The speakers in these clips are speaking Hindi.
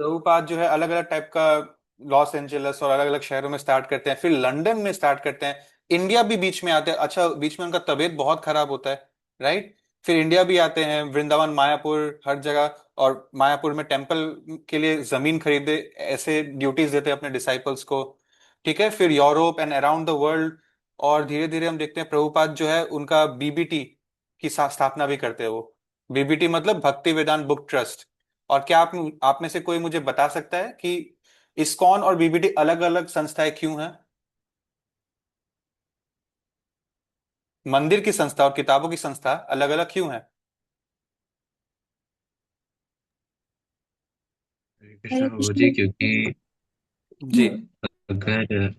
प्रभुपाद जो है अलग अलग टाइप का लॉस एंजलिस और अलग अलग शहरों में स्टार्ट करते हैं, फिर लंदन में स्टार्ट करते हैं। इंडिया भी बीच में आते हैं, अच्छा बीच में उनका तबीयत बहुत खराब होता है, राइट। फिर इंडिया भी आते हैं, वृंदावन, मायापुर, हर जगह। और मायापुर में टेम्पल के लिए जमीन खरीदे, ऐसे ड्यूटीज देते हैं अपने डिसाइपल्स को। ठीक है, फिर Europe and around the world. और धीरे धीरे हम देखते हैं प्रभुपाद जो है उनका बीबीटी की स्थापना भी करते हैं वो। बीबीटी मतलब भक्ति वेदांत बुक ट्रस्ट। और क्या आप में से कोई मुझे बता सकता है कि इस्कॉन और बीबीटी अलग अलग संस्थाएं क्यों हैं? मंदिर की संस्था और किताबों की संस्था अलग अलग क्यों है? हरे कृष्ण प्रभु जी, क्योंकि जी। अगर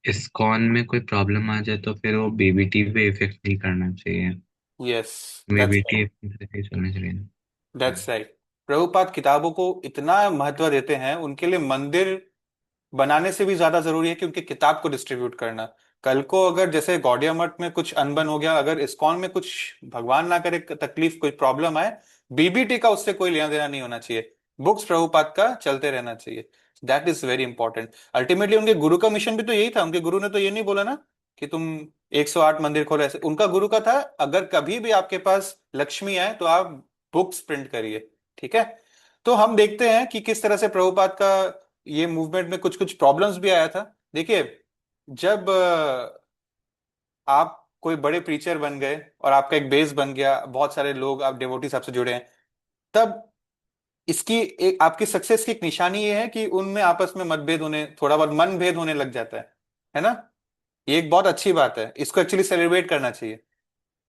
इस्कॉन में कोई प्रॉब्लम आ जाए तो फिर वो बीबीटी पे इफेक्ट नहीं करना चाहिए। यस, दैट्स बीबीटी अपनी तरह से चलना चाहिए। That's right. प्रभुपाद किताबों को इतना महत्व देते हैं, उनके लिए मंदिर बनाने से भी ज्यादा जरूरी है कि उनकी किताब को डिस्ट्रीब्यूट करना। कल को अगर जैसे गौड़िया मठ में कुछ अनबन हो गया, अगर इस्कॉन में कुछ भगवान ना करे तकलीफ, कोई प्रॉब्लम आए, बीबीटी का उससे कोई लेना देना नहीं होना चाहिए। बुक्स प्रभुपाद का चलते रहना चाहिए। That is very important. Ultimately उनके गुरु का मिशन भी तो यही था। उनके गुरु ने तो ये नहीं बोला ना कि तुम 108 मंदिर खोलो, ऐसे। उनका गुरु का था, अगर कभी भी आपके पास लक्ष्मी आए तो आप बुक्स प्रिंट करिए। ठीक है। तो हम देखते हैं कि किस तरह से प्रभुपाद का ये मूवमेंट में कुछ कुछ प्रॉब्लम्स भी आया था। देखिए, जब आप कोई बड़े प्रीचर बन गए और आपका एक बेस बन गया, बहुत सारे लोग आप डिवोटीज आपसे जुड़े हैं, तब इसकी एक आपकी सक्सेस की एक निशानी ये है कि उनमें आपस में मतभेद होने, थोड़ा बहुत मन भेद होने लग जाता है ना। ये एक बहुत अच्छी बात है, इसको एक्चुअली सेलिब्रेट करना चाहिए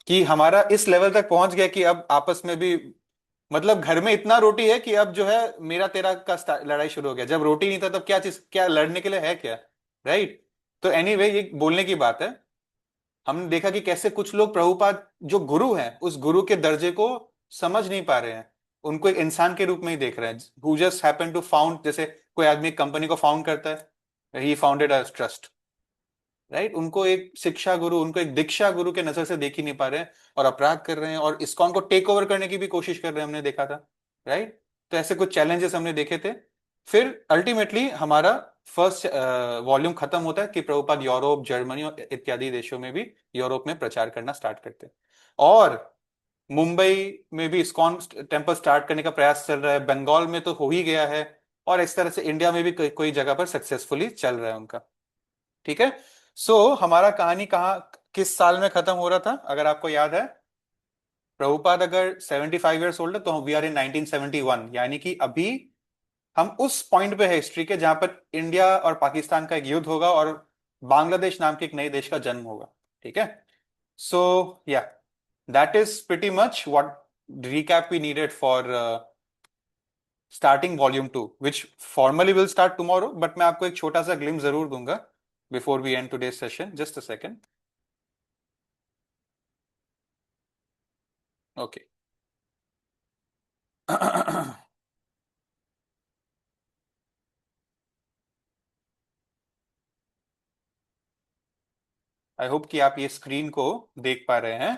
कि हमारा इस लेवल तक पहुंच गया कि अब आपस में भी, मतलब घर में इतना रोटी है कि अब जो है मेरा तेरा का लड़ाई शुरू हो गया। जब रोटी नहीं था तब क्या चीज, क्या लड़ने के लिए है क्या? राइट। तो एनीवे ये बोलने की बात है। हमने देखा कि कैसे कुछ लोग प्रभुपाद जो गुरु हैं उस गुरु के दर्जे को समझ नहीं पा रहे हैं, उनको एक इंसान के रूप में ही देख रहे हैं, who just happen to found. जैसे कोई आदमी एक कंपनी को फाउंड करता है, he founded a trust, right. उनको एक शिक्षा गुरु, उनको एक दीक्षा गुरु के नजर से देख ही नहीं पा रहे हैं, और अपराध कर रहे हैं और इस्कॉन को टेक ओवर करने की भी कोशिश कर रहे हैं, हमने देखा था, राइट। तो ऐसे कुछ चैलेंजेस हमने देखे थे। फिर अल्टीमेटली हमारा फर्स्ट वॉल्यूम खत्म होता है कि प्रभुपाद यूरोप, जर्मनी और इत्यादि देशों में भी, यूरोप में प्रचार करना स्टार्ट करते हैं। और मुंबई में भी इस्कॉन टेम्पल स्टार्ट करने का प्रयास चल रहा है, बंगाल में तो हो ही गया है, और इस तरह से इंडिया में भी कोई कोई जगह पर सक्सेसफुली चल रहा है उनका। ठीक है। हमारा कहानी कहाँ, किस साल में खत्म हो रहा था, अगर आपको याद है? प्रभुपाद अगर 75 ईयर्स ओल्ड है तो वी आर इन 1971, यानी कि अभी हम उस पॉइंट पे है हिस्ट्री के जहां पर इंडिया और पाकिस्तान का एक युद्ध होगा और बांग्लादेश नाम के एक नए देश का जन्म होगा। ठीक है। सो या, that is pretty much what recap we needed for starting volume 2, which formally will start tomorrow, but मैं आपको एक छोटा सा ग्लिम्स जरूर दूंगा before we end today's session. Just a second. Okay. I hope कि आप ये स्क्रीन को देख पा रहे हैं,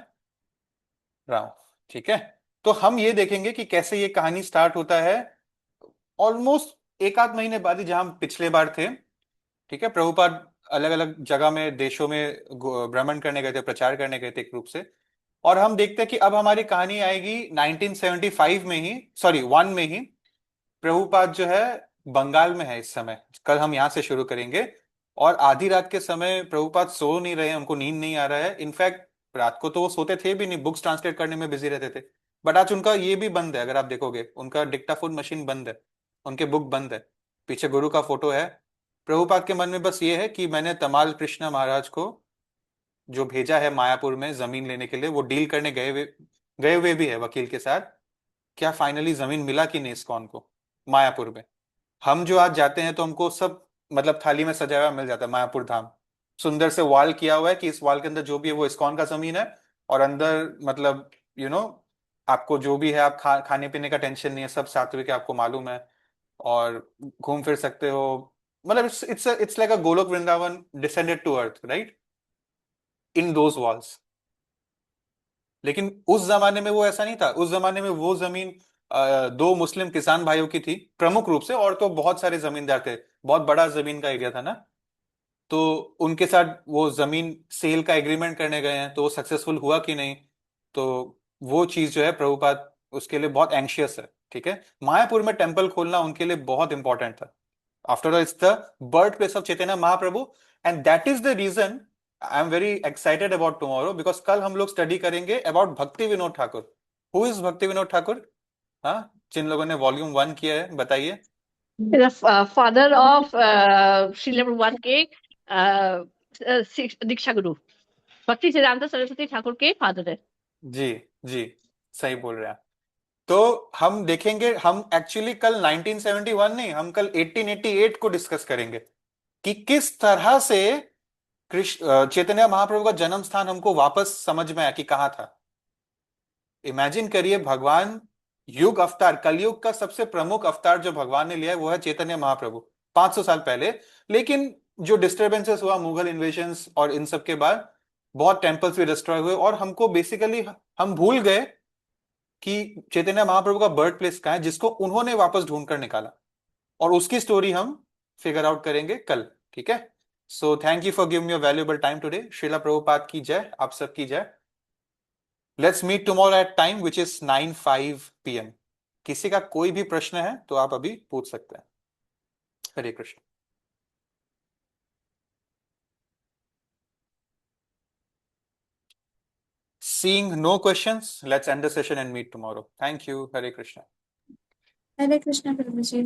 राव। ठीक है। तो हम ये देखेंगे कि कैसे ये कहानी स्टार्ट होता है, ऑलमोस्ट एक आध महीने बाद ही, जहां हम पिछले बार थे। ठीक है। प्रभुपाद अलग अलग जगह में, देशों में भ्रमण करने गए थे, प्रचार करने गए थे एक रूप से। और हम देखते हैं कि अब हमारी कहानी आएगी 1975 में ही, सॉरी 1 में ही। प्रभुपाद जो है बंगाल में है इस समय, कल हम यहाँ से शुरू करेंगे। और आधी रात के समय प्रभुपाद सो नहीं रहे हैं, उनको नींद नहीं आ रहा है। इनफैक्ट रात को तो वो सोते थे भी नहीं, बुक्स ट्रांसलेट करने में बिजी रहते थे। बट आज उनका ये भी बंद है, अगर आप देखोगे उनका डिक्टाफोन मशीन बंद है, उनके बुक बंद है। पीछे गुरु का फोटो है। प्रभुपाद के मन में बस ये है कि मैंने तमाल कृष्ण महाराज को जो भेजा है मायापुर में जमीन लेने के लिए, वो डील करने गए हुए भी है वकील के साथ। क्या फाइनली जमीन मिला कि नहीं इस्कॉन को मायापुर में? हम जो आज जाते हैं तो हमको सब, मतलब थाली में सजाया हुआ मिल जाता है मायापुर धाम। सुंदर से वॉल किया हुआ है कि इस वॉल के अंदर जो भी है वो इस्कॉन का जमीन है। और अंदर मतलब आपको जो भी है, आप खाने पीने का टेंशन नहीं है, सब सात्विक है, आपको मालूम है। और घूम फिर सकते हो। मतलब it's like a Golok Vrindavan descended to earth, right, in those walls. लेकिन उस जमाने में वो ऐसा नहीं था। उस जमाने में वो जमीन दो मुस्लिम किसान भाइयों की थी प्रमुख रूप से, और तो बहुत सारे जमींदार थे, बहुत बड़ा जमीन का एरिया था ना। तो उनके साथ वो जमीन सेल का एग्रीमेंट करने गए हैं, तो वो सक्सेसफुल हुआ कि नहीं। तो वो चीज जो है प्रभुपाद उसके लिए बहुत एंशियस है। ठीक है, मायापुर में टेम्पल खोलना उनके लिए बहुत इंपॉर्टेंट था। After all it's the birth place of Chaitanya Mahaprabhu, and that is the reason I am very excited about tomorrow, because कल हम लोग स्टडी करेंगे अबाउट भक्ति विनोद ठाकुर। हु इज भक्ति विनोद ठाकुर? हाँ, जिन लोगों ने वॉल्यूम 1 किया है बताइए। The father of Srila Prabhupada के दीक्षा गुरु भक्ति सिद्धांत सरस्वती ठाकुर के फादर है। जी, जी, सही बोल रहे हैं। तो हम देखेंगे, हम एक्चुअली कल 1971 नहीं, हम कल 1888 को डिस्कस करेंगे कि किस तरह से कृष्ण चैतन्य महाप्रभु का जन्म स्थान हमको वापस समझ में आया कि कहाँ था। इमेजिन करिए, भगवान युग अवतार, कलयुग का सबसे प्रमुख अवतार जो भगवान ने लिया है वो है चैतन्य महाप्रभु, 500 साल पहले। लेकिन जो डिस्टरबेंसेस हुआ, मुगल इन्वेशंस और इन सब के बाद बहुत टेम्पल्स भी डिस्ट्रॉय हुए, और हमको बेसिकली हम भूल गए कि चैतन्य महाप्रभु का बर्थ प्लेस कहाँ है, जिसको उन्होंने वापस ढूंढ कर निकाला। और उसकी स्टोरी हम फिगर आउट करेंगे कल। ठीक है, so thank you for giving your valuable time today. Srila Prabhupada की जय, आप सबकी जय। Let's meet tomorrow at time which is 9:05 PM। किसी का कोई भी प्रश्न है तो आप अभी पूछ सकते हैं। हरे Krishna. Seeing no questions, let's end the session and meet tomorrow. Thank you. Hare Krishna. Hare Krishna Prabhu ji.